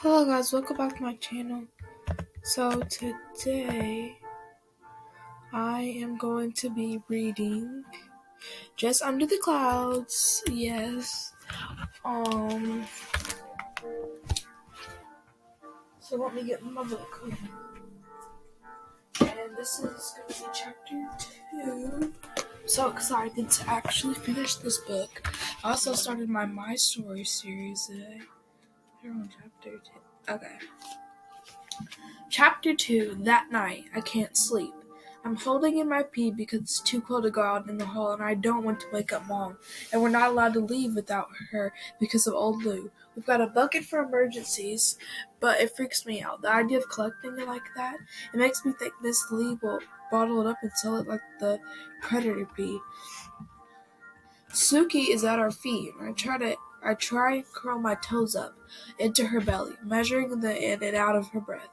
Hello guys, welcome back to my channel. So today I am going to be reading Just Under the Clouds. Yes. So let me get my book. And this is gonna be chapter 2. So excited to actually finish this book. I also started my Story series today. We're on chapter 2. Okay. Chapter 2. That night, I can't sleep. I'm holding in my pee because it's too cold to go out in the hall and I don't want to wake up Mom. And we're not allowed to leave without her because of old Lou. We've got a bucket for emergencies, but it freaks me out. The idea of collecting it like that, it makes me think Miss Lee will bottle it up and sell it like the predator pee. Suki is at our feet, and I try and curl my toes up into her belly, measuring the in and out of her breath.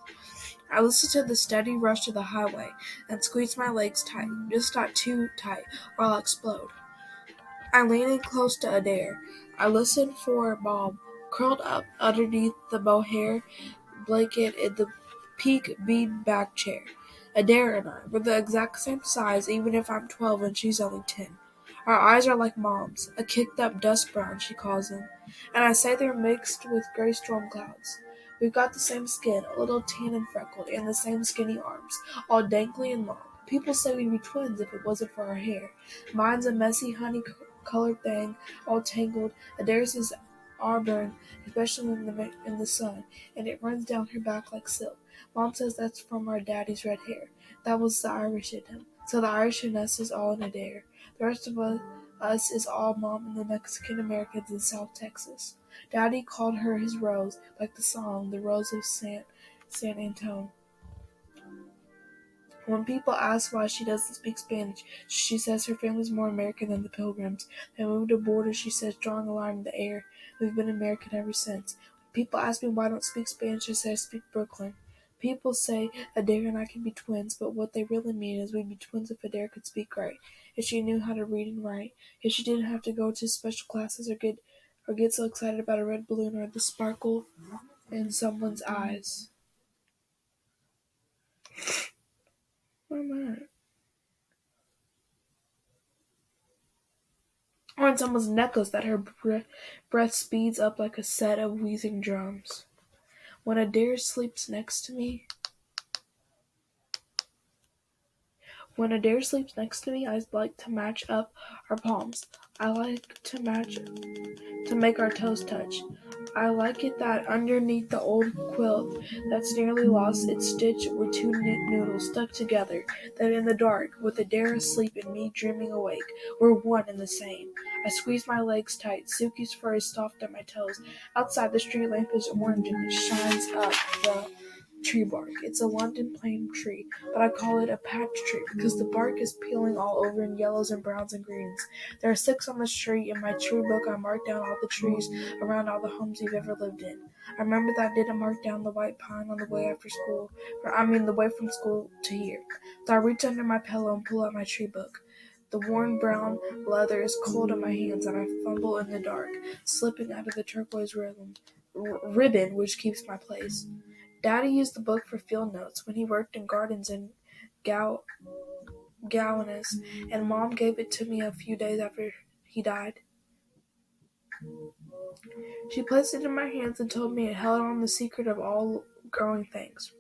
I listen to the steady rush of the highway and squeeze my legs tight, just not too tight, or I'll explode. I lean in close to Adair. I listen for Mom, curled up underneath the mohair blanket in the pink bean-bag chair. Adair and I, we're the exact same size, even if I'm 12 and she's only 10. Our eyes are like Mom's, a kicked-up dust brown, she calls them, and I say they're mixed with gray storm clouds. We've got the same skin, a little tan and freckled, and the same skinny arms, all dangly and long. People say we'd be twins if it wasn't for our hair. Mine's a messy honey-colored thing, all tangled. Adair's is auburn, especially in the sun, and it runs down her back like silk. Mom says that's from our daddy's red hair. That was the Irish in him. So the Irish in us is all in Adair. The rest of us is all Mom and the Mexican Americans in South Texas. Daddy called her his Rose, like the song, The Rose of San Antone. When people ask why she doesn't speak Spanish, she says her family's more American than the Pilgrims. They moved to border, she says, drawing a line in the air. We've been American ever since. When people ask me why I don't speak Spanish, I say I speak Brooklyn. People say Adair and I can be twins, but what they really mean is we'd be twins if Adair could speak right, if she knew how to read and write, if she didn't have to go to special classes or get so excited about a red balloon or the sparkle in someone's eyes. Where am I at? Or in someone's necklace that her breath speeds up like a set of wheezing drums. When Adair sleeps next to me, I like to match up our palms. I like to make our toes touch. I like it that underneath the old quilt that's nearly lost its stitch were two noodles stuck together, that in the dark, with Adair asleep and me dreaming awake, we're one and the same. I squeeze my legs tight. Suki's fur is soft on my toes. Outside, the street lamp is orange and it shines up the tree bark. It's a London plane tree, but I call it a patch tree because the bark is peeling all over in yellows and browns and greens. There are 6 on this tree. In my tree book, I marked down all the trees around all the homes you've ever lived in. I remember that I didn't mark down the white pine on the way after school, the way from school to here. So I reach under my pillow and pull out my tree book. The worn brown leather is cold in my hands, and I fumble in the dark, slipping out of the turquoise ribbon which keeps my place. Daddy used the book for field notes when he worked in gardens in Gowanus, and Mom gave it to me a few days after he died. She placed it in my hands and told me it held on the secret of all growing things.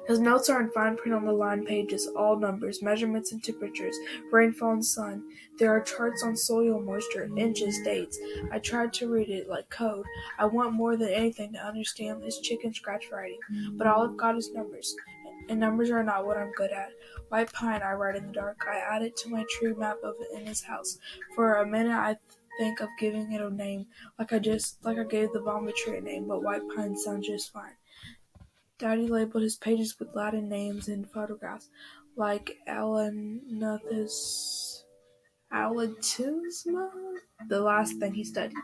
His notes are in fine print on the lined pages, all numbers, measurements and temperatures, rainfall and sun. There are charts on soil moisture, inches, dates. I tried to read it like code. I want more than anything to understand this chicken scratch writing, but all I've got is numbers. And numbers are not what I'm good at. White pine, I write in the dark. I add it to my tree map of in his house. For a minute I think of giving it a name, like I gave the vomit tree a name, but white pine sounds just fine. Daddy labeled his pages with Latin names and photographs, like Ailanthus Alatisma, the last thing he studied.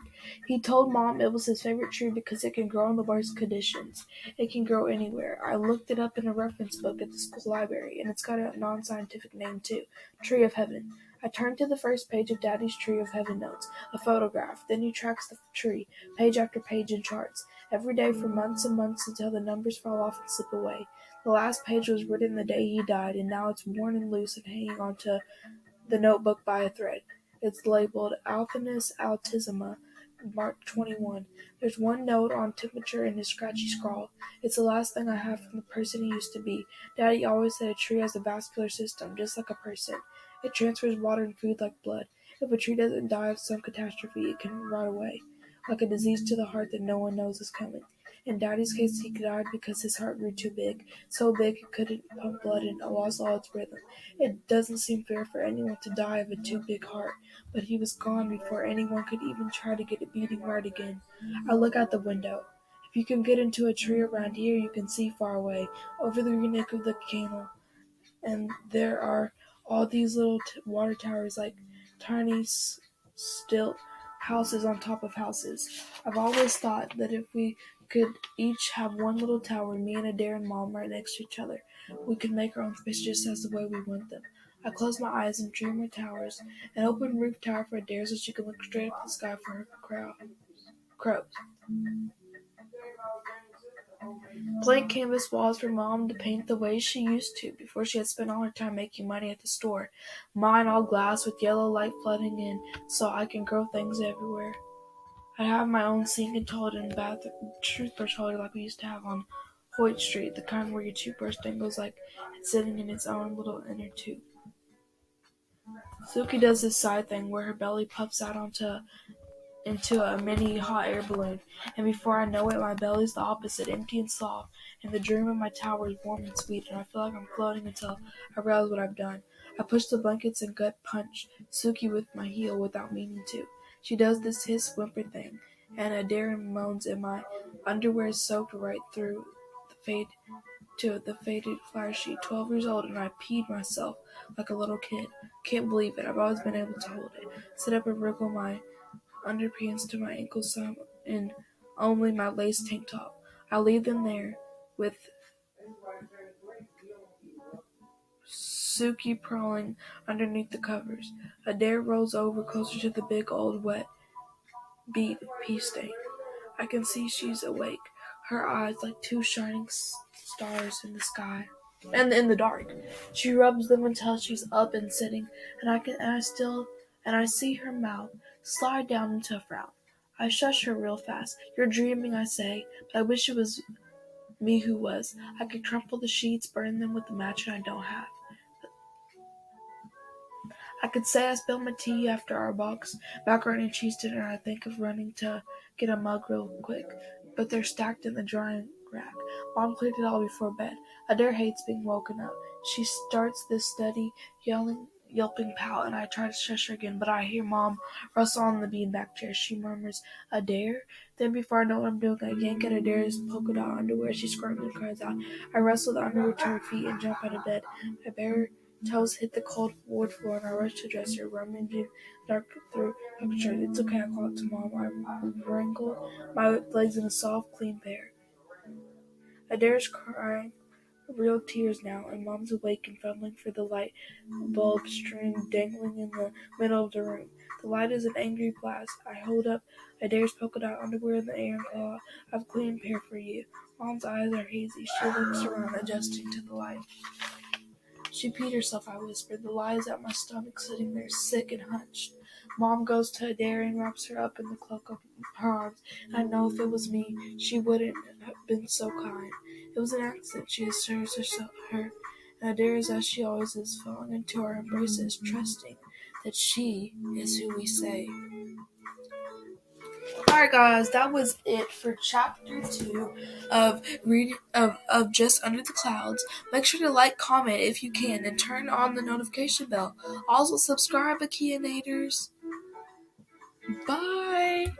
He told Mom it was his favorite tree because it can grow in the worst conditions. It can grow anywhere. I looked it up in a reference book at the school library, and it's got a non-scientific name too, Tree of Heaven. I turned to the first page of Daddy's Tree of Heaven notes, a photograph. Then he tracks the tree, page after page in charts, every day for months and months until the numbers fall off and slip away. The last page was written the day he died, and now it's worn and loose and hanging onto the notebook by a thread. It's labeled Alpinus Altissima, Mark 21. There's one note on temperature in his scratchy scrawl. It's the last thing I have from the person he used to be. Daddy always said a tree has a vascular system, just like a person. It transfers water and food like blood. If a tree doesn't die of some catastrophe, it can rot away, like a disease to the heart that no one knows is coming. In Daddy's case, he died because his heart grew too big, so big it couldn't pump blood and lost all its rhythm. It doesn't seem fair for anyone to die of a too big heart, but he was gone before anyone could even try to get it beating right again. I look out the window. If you can get into a tree around here, you can see far away, over the neck of the canal, and there are all these little water towers like tiny stilt houses on top of houses. I've always thought that if we could each have one little tower, me and Adair and Mom right next to each other, we could make our own space just as the way we want them. I close my eyes and dream of towers, an open roof tower for Adair so she can look straight up the sky for her crows. Blank canvas walls for Mom to paint the way she used to before she had spent all her time making money at the store. Mine all glass with yellow light flooding in so I can grow things everywhere. I have my own sink and toilet and toothbrush holder like we used to have on Hoyt Street, the kind where your toothbrush dangles like it's sitting in its own little inner tube. Suki does this side thing where her belly puffs out into a mini hot air balloon, and before I know it, my belly's the opposite, empty and soft, and the dream of my tower is warm and sweet, and I feel like I'm floating until I realize what I've done. I push the blankets and gut punch Suki with my heel without meaning to. She does this hiss whimper thing, and Adair moans, and my underwear is soaked right through the faded flower sheet. 12 years old, and I peed myself like a little kid. Can't believe it. I've always been able to hold it. Sit up and wriggle my underpants to my ankles in only my lace tank top. I leave them there with Suki prowling underneath the covers. Adair rolls over closer to the big old wet bead pea stain. I can see she's awake, her eyes like two shining stars in the sky. And in the dark, she rubs them until she's up and sitting, and I see her mouth slide down into a frown. I shush her real fast. You're dreaming, I say, but I wish it was me who was. I could crumple the sheets, burn them with the match I don't have. I could say I spilled my tea after our macaroni and cheese dinner, and I think of running to get a mug real quick, but they're stacked in the drying rack. Mom cleared it all before bed. Adair hates being woken up. She starts this steady, yelping pout, and I try to shush her again, but I hear Mom rustle on the beanbag chair. She murmurs, Adair? Then before I know what I'm doing, I yank at Adair's polka dot underwear. She squirms and cries out. I wrestle the underwear to her feet and jump out of bed. My bare toes hit the cold wood floor, and I rush to the dresser, rummaging dark through my shirt. It's okay, I call it to Mom. I wrangle my legs in a soft, clean pair. Adair's crying real tears now, and Mom's awake and fumbling for the light bulb string dangling in the middle of the room. The light is an angry blast. I hold up Adair's polka dot underwear in the air and call out, I've a clean pair for you. Mom's eyes are hazy. She looks around, adjusting to the light. She peed herself, I whispered. The lie is at my stomach, sitting there sick and hunched. Mom goes to Adair and wraps her up in the cloak of her arms. I know if it was me, she wouldn't have been so kind. It was an accident, she assures her. And Adair is as she always is, falling into our embraces, trusting that she is who we say. Alright guys, that was it for chapter 2 of Just Under the Clouds. Make sure to like, comment if you can, and turn on the notification bell. Also subscribe, Akianators. Bye!